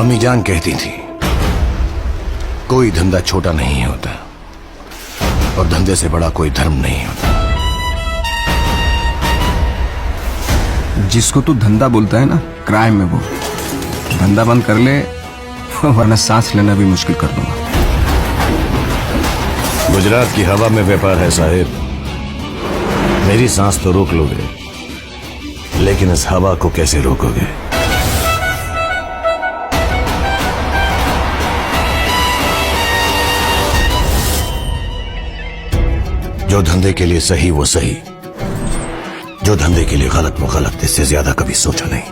अम्मी जान कहती थी कोई धंधा छोटा नहीं होता और धंधे से बड़ा कोई धर्म नहीं होता। जिसको तू धंधा बोलता है ना, क्राइम में वो धंधा बंद कर ले, वरना सांस लेना भी मुश्किल कर दूंगा। गुजरात की हवा में व्यापार है साहिब। मेरी सांस तो रोक लोगे, लेकिन इस हवा को कैसे रोकोगे? जो धंधे के लिए सही वो सही, जो धंधे के लिए गलत वो गलत। इससे ज्यादा कभी सोचा नहीं।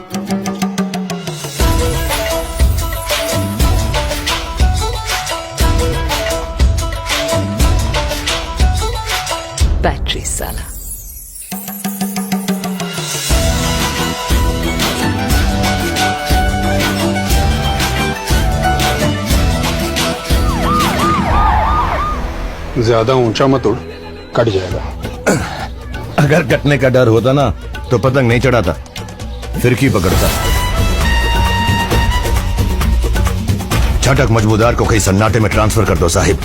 बैटरी साला। ज्यादा ऊंचा मत उड़, कट जाएगा। अगर कटने का डर होता ना तो पतंग नहीं चढ़ाता, फिरकी पकड़ता। छटक मजबूदार को कहीं सन्नाटे में ट्रांसफर कर दो साहिब।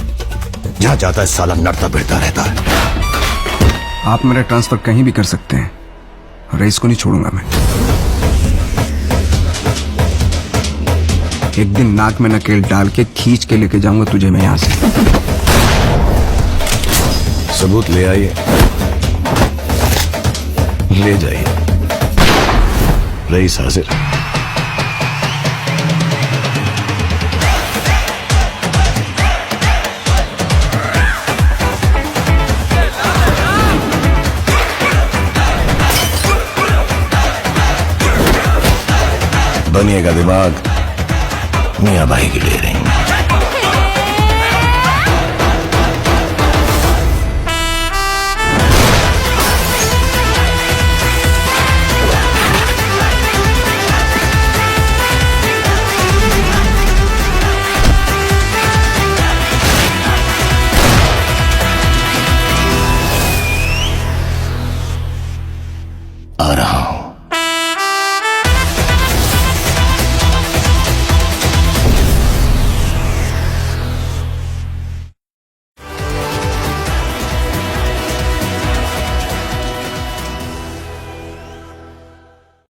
जहां जाता है साला नड़ता भिड़ता रहता है। आप मेरा ट्रांसफर कहीं भी कर सकते हैं, रईस को नहीं छोड़ूंगा मैं। एक दिन नाक में नकेल डाल के खींच के लेके जाऊंगा तुझे मैं यहां से। सबूत ले आइए, ले जाइए। रईस हाजिर। बनिएगा दिमाग, मियां भाई की ले रही।